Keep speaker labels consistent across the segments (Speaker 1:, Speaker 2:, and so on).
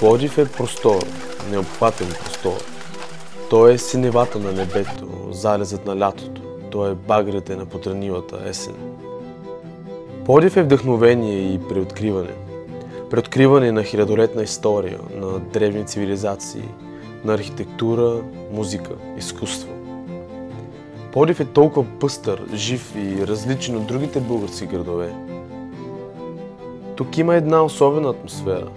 Speaker 1: Пловдив е простор, необхватен простор. Той е синевата на небето, залезът на лятото. Той е багрите на потранилата есен. Пловдив е вдъхновение и преоткриване. Преоткриване на хилядолетна история, на древни цивилизации, на архитектура, музика, изкуство. Пловдив е толкова пъстър, жив и различен от другите български градове. Тук има една особена атмосфера.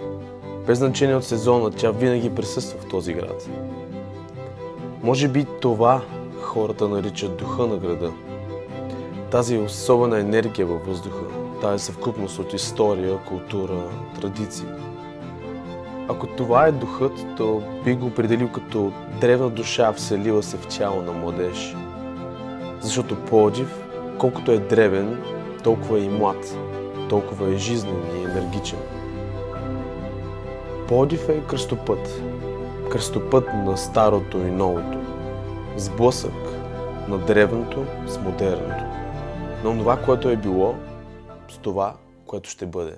Speaker 1: Без значение от сезона, тя винаги присъства в този град. Може би това хората наричат духа на града. Тази особена енергия във въздуха, тази съвкупност от история, култура, традиции. Ако това е духът, то би го определил като древна душа, вселила се в тяло на младеж. Защото Пловдив, колкото е древен, толкова е и млад, толкова е жизнен и енергичен. Пловдив е кръстопът. Кръстопът на старото и новото. Сблъсък на древното с модерното. На това, което е било, с това, което ще бъде.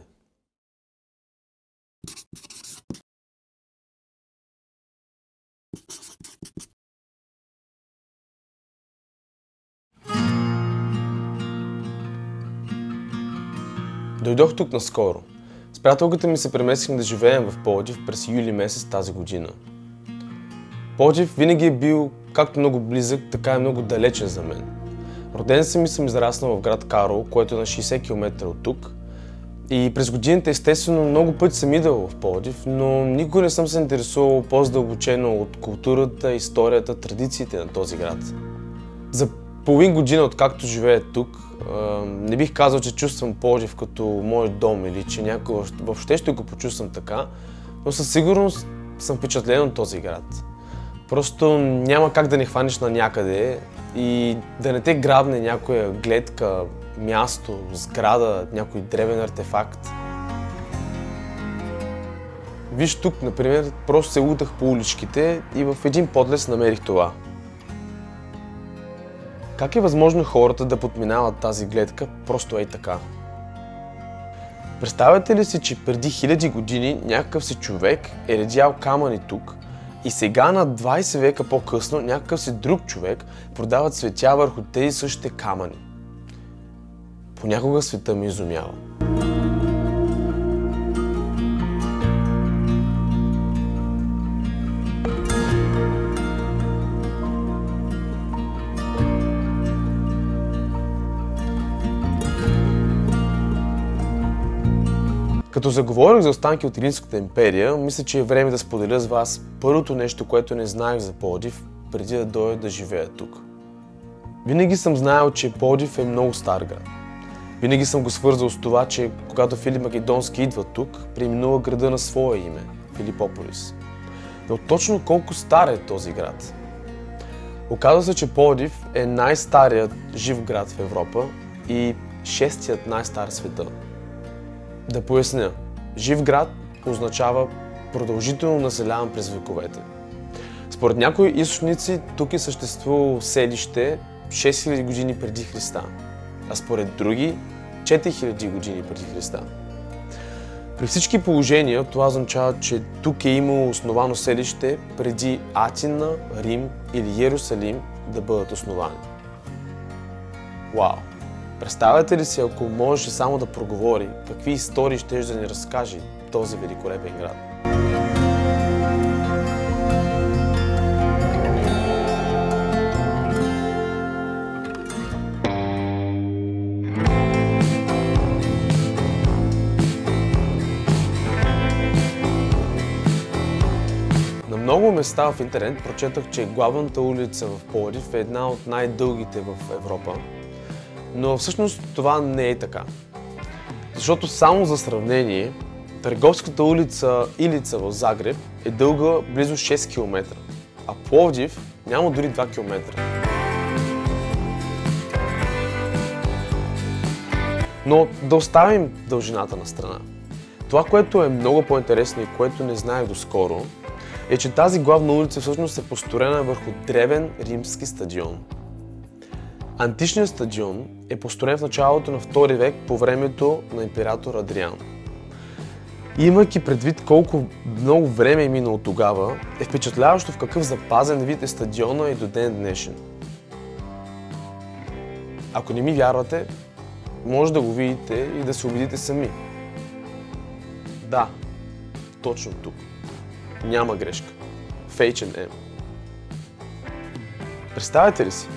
Speaker 1: Дойдох тук наскоро. С приятелката ми се преместихме да живеем в Пловдив през юли месец тази година. Пловдив винаги е бил както много близък, така и много далечен за мен. Роден съм и съм израснал в град Карлово, което е на 60 км от тук. И през годините, естествено, много пъти съм идвал в Пловдив, но никога не съм се интересувал по-задълбочено от културата, историята, традициите на този град. За половин година, откакто живея тук, не бих казал, че чувствам Пловдив като мой дом или че някой въобще ще го почувствам така, но със сигурност съм впечатлен от този град. Просто няма как да не хванеш на някъде и да не те грабне някоя гледка, място, сграда, някой древен артефакт. Виж тук, например, просто се лутах по уличките и в един подлез намерих това. Как е възможно хората да подминават тази гледка просто ей така? Представяте ли си, че преди хиляди години някакъв си човек е редял камъни тук и сега на 20 века по-късно някакъв си друг човек продава цветя върху тези същите камъни? Понякога света ме изумява. Като заговорих за останки от Илирската империя, мисля, че е време да споделя с вас първото нещо, което не знаех за Пловдив, преди да дойда да живея тук. Винаги съм знаел, че Пловдив е много стар град. Винаги съм го свързал с това, че когато Филип Македонски идва тук, преименува града на свое име – Филипополис. Но точно колко стар е този град? Оказва се, че Пловдив е най-старият жив град в Европа и шестият най-стар в света. Да поясня, жив град означава продължително населяван през вековете. Според някои източници тук е съществувало селище 6000 години преди Христа, а според други 4000 години преди Христа. При всички положения това означава, че тук е имало основано селище преди Атина, Рим или Йерусалим да бъдат основани. Вау! Представяте ли си, ако можеше само да проговори, какви истории ще да ни разкаже този великолепен град? На много места в интернет прочетах, че главната улица в Пловдив е една от най-дългите в Европа. Но всъщност това не е така. Защото само за сравнение, Търговската улица Илица в Загреб е дълга близо 6 км, а Пловдив няма дори 2 км. Но да оставим дължината на страна. Това, което е много по-интересно и което не знаех доскоро, е, че тази главна улица всъщност е построена върху древен римски стадион. Античният стадион е построен в началото на II век по времето на император Адриан. И имайки предвид колко много време е минало тогава, е впечатляващо в какъв запазен вид е стадиона и до ден днешен. Ако не ми вярвате, може да го видите и да се убедите сами. Да, точно тук. Няма грешка. В H&M. Представете ли си?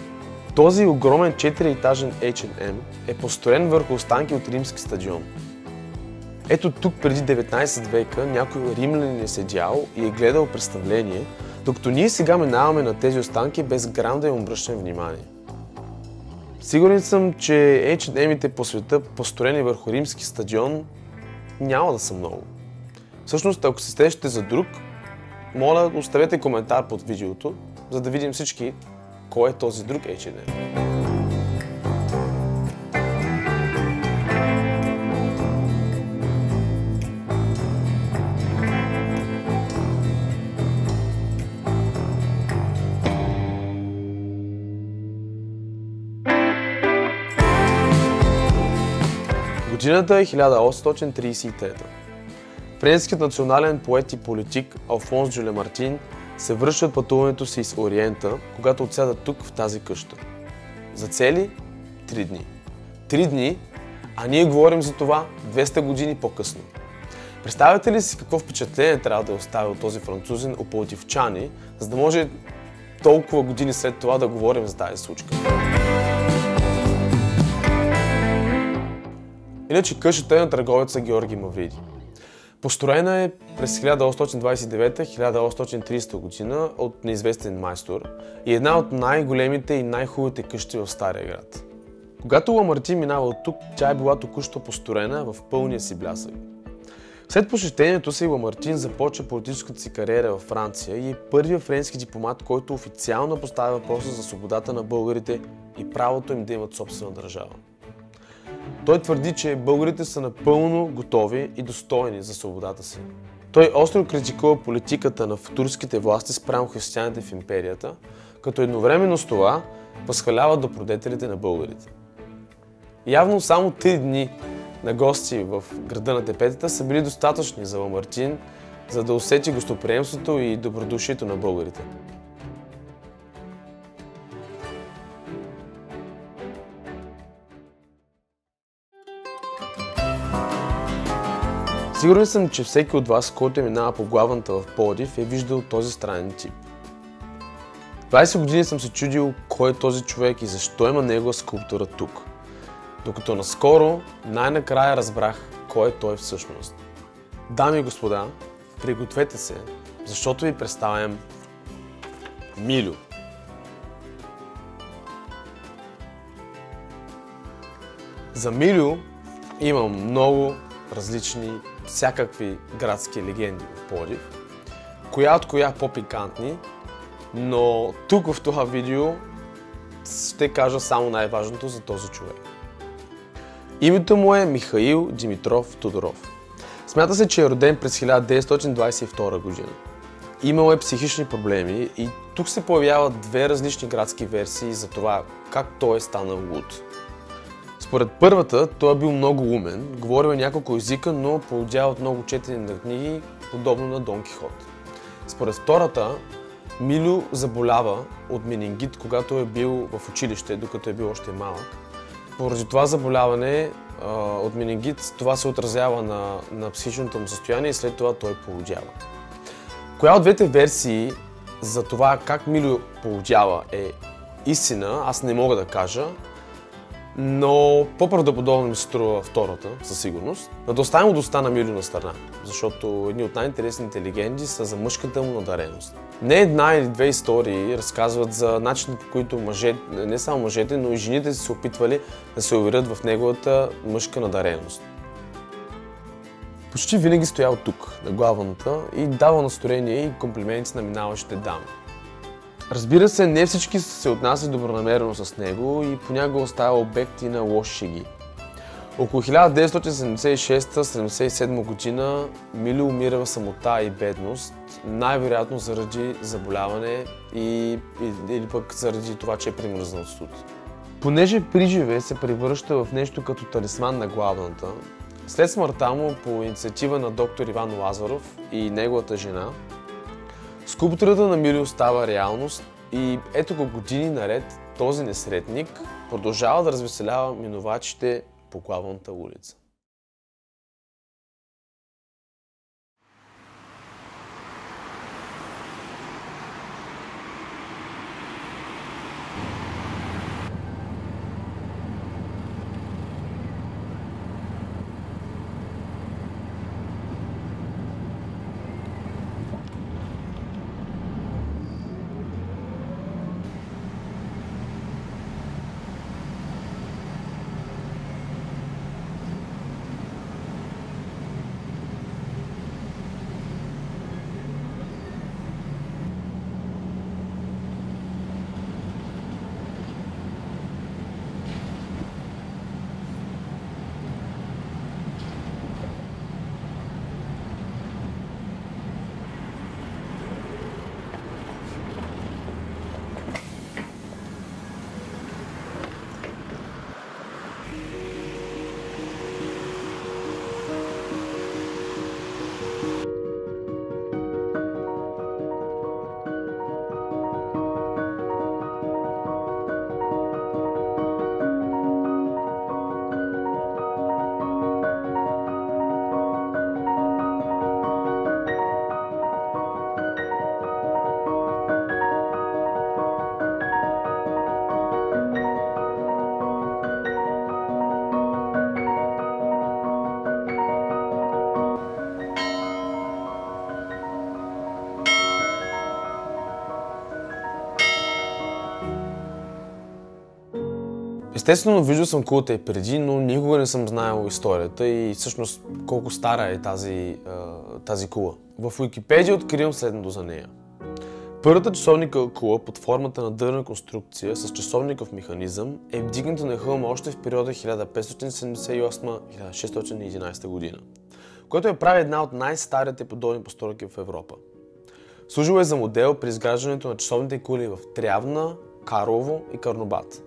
Speaker 1: Този огромен 4-етажен H&M е построен върху останки от римски стадион. Ето тук преди 19 века някой римлянин е седял и е гледал представление, докато ние сега минаваме на тези останки без грам да им обръщаме внимание. Сигурен съм, че H&M-ите по света, построени върху римски стадион, няма да са много. Всъщност, ако се сещате за друг, моля, оставете коментар под видеото, за да видим всички кой е този друг H&M. Годината е 1833. Френският национален поет и политик Алфонс Джо Лемартин се връща от пътуването си из Ориента, когато отсяда тук в тази къща. За цели 3 дни. 3 дни, а ние говорим за това 200 години по-късно. Представяте ли си какво впечатление трябва да е оставил този французин у пловдивчани, за да може толкова години след това да говорим за тази случка? Иначе къщата е на търговеца Георги Мавриди. Построена е през 1829-1830 година от неизвестен майстор и една от най-големите и най-хубавите къщи в Стария град. Когато Ламартин минава от тук, тя е била току-що построена в пълния си блясък. След посещението си Ламартин започва политическата си кариера във Франция и е първият френски дипломат, който официално поставя въпроса за свободата на българите и правото им да имат собствена държава. Той твърди, че българите са напълно готови и достойни за свободата си. Той остро критикува политиката на турските власти спрямо християните в империята, като едновременно с това възхвалява добродетелите на българите. Явно само 3 дни на гости в града на Тепетата са били достатъчни за Ламартин, за да усети гостоприемството и добродушието на българите. Сигурен съм, че всеки от вас, който минава по главната в Пловдив, е виждал този странен тип. 20 години съм се чудил кой е този човек и защо има негова скулптура тук. Докато наскоро най-накрая разбрах кой е той всъщност. Дами и господа, пригответе се, защото ви представям Милю. За Милю има много различни, всякакви градски легенди в Пловдив, коя от коя по-пикантни, но тук в това видео ще кажа само най-важното за този човек. Името му е Михаил Димитров Тодоров. Смята се, че е роден през 1922 година. Имал е психични проблеми и тук се появяват две различни градски версии за това как той е станал луд. Според първата, той е бил много умен, говорил няколко езика, но поудял от много четене на книги, подобно на Дон Кихот. Според втората, Милю заболява от менингит, когато е бил в училище, докато е бил още малък. Поради това заболяване от менингит, това се отразява на психичното му състояние и след това той поудява. Коя от двете версии за това как Милю поудява е истина, аз не мога да кажа, но по-правдоподобно ми се струва втората, със сигурност. Но да оставим от уста на Милю на страна, защото едни от най-интересните легенди са за мъжката му надареност. Не една или две истории разказват за начинът, по който не само мъжете, но и жените се опитвали да се уверят в неговата мъжка надареност. Почти винаги стоял тук, на главната, и давал настроение и комплименти на минаващите дами. Разбира се, не всички се отнасят добронамерено с него и понякога остава обект и на лоши шеги. Около 1976-77 година Милю умира в самота и бедност, най-вероятно заради заболяване или пък заради това, че е примръзнал от студ. Понеже приживе се превръща в нещо като талисман на главната, След смъртта му, по инициатива на доктор Иван Лазаров и неговата жена, скулптурата на Милио става реалност и ето го години наред този несретник продължава да развеселява минувачите по главната улица. Естествено, виждал съм кулата и преди, но никога не съм знаел историята и всъщност колко стара е тази кула. В Уикипедия откривам следното за нея. Първата часовникова кула под формата на дървена конструкция с часовников механизъм е вдигната на хълма още в периода 1578-1611 година, което я прави една от най-старите подобни постройки в Европа. Служило е за модел при изграждането на часовните кули в Трявна, Карлово и Карнобат.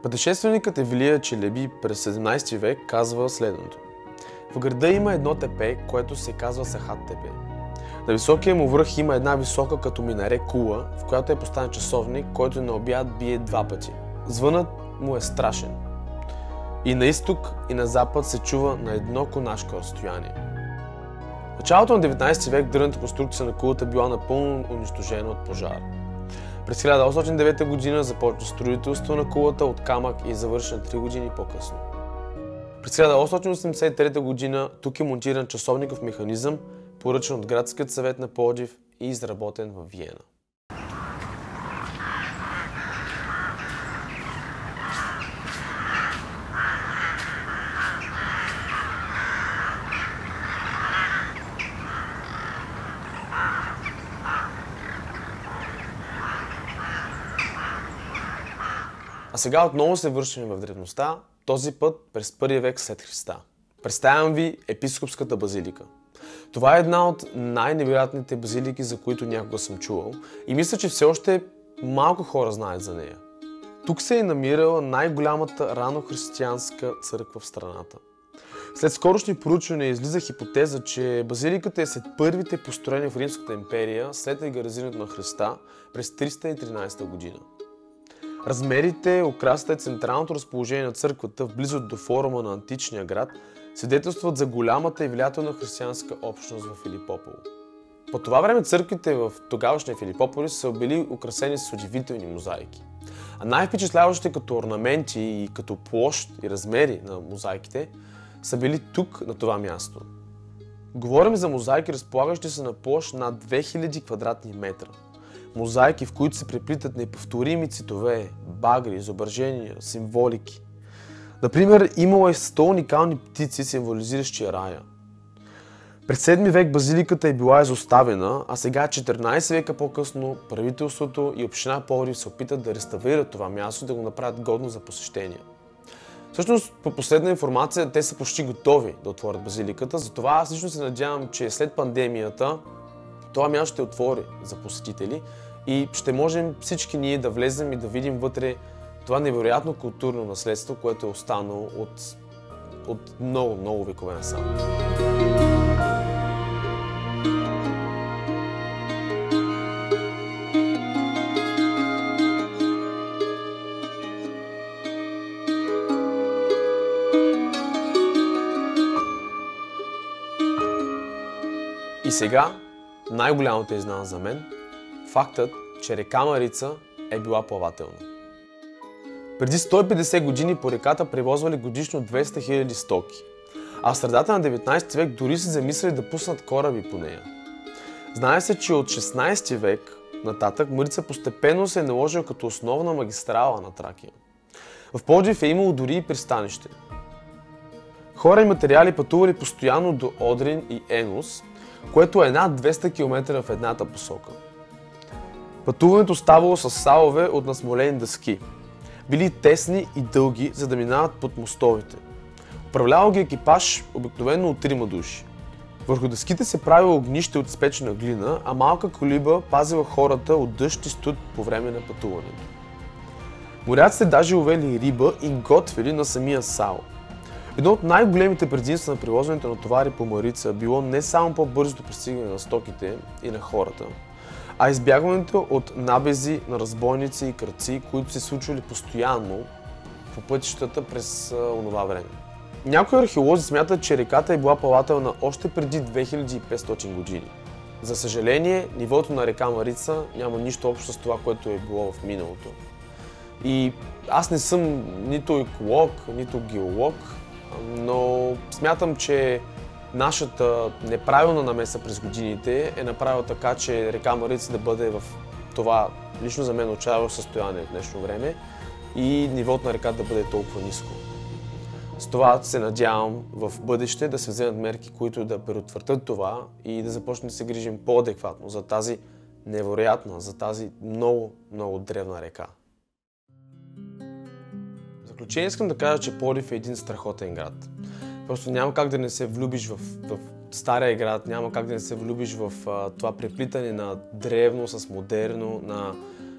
Speaker 1: Пътешественикът Евлия Челеби през 17 век казва следното. В града има едно тепе, което се казва Сахат тепе. На високия му връх има една висока като минаре кула, в която е поставен часовник, който на обяд бие 2 пъти. Звънът му е страшен. И на изток, и на запад се чува на едно конашко разстояние. В началото на 19 век дървената конструкция на кулата била напълно унищожена от пожар. През 1809 година започна строителство на кулата от камък и е завършена 3 години по-късно. През 1883 година тук е монтиран часовников механизъм, поръчан от Градският съвет на Пловдив и изработен във Виена. А сега отново се връщаме в древността, този път през 1 век след Христа. Представям ви Епископската базилика. Това е една от най-невероятните базилики, за които някога съм чувал и мисля, че все още малко хора знаят за нея. Тук се е намирала най-голямата ранохристиянска църква в страната. След скорошни проучвания излиза хипотеза, че базиликата е след първите построени в Римската империя след легализирането на Христа през 313 година. Размерите, украсата и централното разположение на църквата в близост до форума на античния град свидетелстват за голямата и влиятелна християнска общност в Филипополо. По това време църквите в тогавашния Филипополис са били украсени с удивителни мозайки. А най-впечатляващите като орнаменти и като площ и размери на мозайките са били тук, на това място. Говорим за мозайки, разполагащи се на площ над 2000 квадратни метра. Мозайки, в които се преплитат неповторими цветове, багри, изображения, символики. Например, имало е 100 уникални птици, символизиращи рая. През 7 век базиликата е била изоставена, а сега 14 века по-късно правителството и община Пловдив се опитат да реставрират това място и да го направят годно за посещение. Всъщност, по последна информация, те са почти готови да отворят базиликата, затова аз лично се надявам, че след пандемията това място ще отвори за посетители и ще можем всички ние да влезем и да видим вътре това невероятно културно наследство, което е останало от от много векове насам. И сега най-голямата изненада за мен – фактът, че река Марица е била плавателна. Преди 150 години по реката превозвали годишно 200 000 стоки, а в средата на 19 век дори се замислили да пуснат кораби по нея. Знае се, че от 16 век нататък Марица постепенно се е наложила като основна магистрала на Тракия. В Пловдив е имало дори и пристанище. Хора и материали пътували постоянно до Одрин и Енос, което е над 200 км в едната посока. Пътуването ставало с салове от насмолени дъски. Били тесни и дълги, за да минават под мостовите. Управлявал ги екипаж обикновено от 3 души. Върху дъските се правило огнище от изпечена глина, а малка колиба пазила хората от дъжд и студ по време на пътуването. Моряците даже ловели риба и готвили на самия сал. Едно от най-големите предимства на превозването на товари по Марица било не само по-бързото пристигане на стоките и на хората, а избягването от набези на разбойници и крадци, които се случвали постоянно по пътищата през онова време. Някои археолози смятат, че реката е била плавателна още преди 2500 години. За съжаление, нивото на река Марица няма нищо общо с това, което е било в миналото. И аз не съм нито еколог, нито геолог, но смятам, че нашата неправилна намеса през годините е направила така, че река Марица да бъде в това лично за мен отчаяващо състояние в днешно време и нивото на реката да бъде толкова ниско. С това се надявам в бъдеще да се вземат мерки, които да предотвратят това и да започнем да се грижим по-адекватно за тази невероятна, за тази много древна река. В заключение искам да кажа, че Пловдив е един страхотен град. Просто няма как да не се влюбиш в стария град, няма как да не се влюбиш в това преплитане на древно с модерно,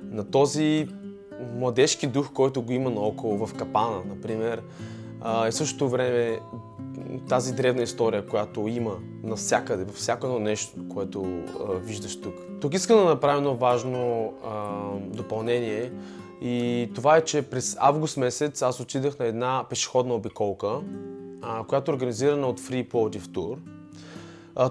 Speaker 1: на този младежки дух, който го има наоколо, в Капана, например. И в същото време тази древна история, която има навсякъде, във всяко едно нещо, което виждаш тук. Тук искам да направя едно важно допълнение и това е, че през август месец аз отидах на една пешеходна обиколка, която е организирана от Free Plовдив Tour.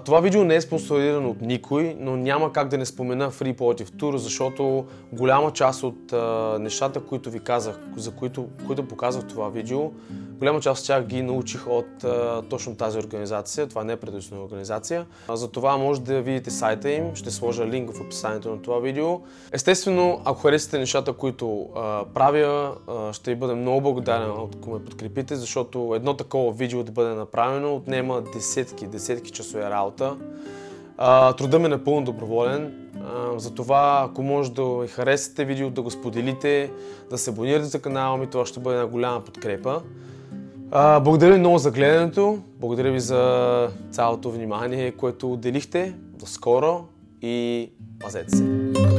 Speaker 1: Това видео не е спонсорирано от никой, но няма как да не спомена Free Plовдив Tour, защото голяма част от нещата, които ви казах, за които показах това видео, голяма част от тях ги научих от точно тази организация. Това не е правителствена организация. Затова може да видите сайта им, ще сложа линк в описанието на това видео. Естествено, ако харесате нещата, които правя, ще ви бъда много благодарен, ако ме подкрепите, защото едно такова видео да бъде направено отнема десетки часове работа. Трудът ми е напълно доброволен. Затова, ако може да харесате видеото, да го споделите, да се абонирате за канала ми, това ще бъде една голяма подкрепа. Благодаря ви много за гледането, благодаря ви за цялото внимание, което отделихте. До скоро и пазете се!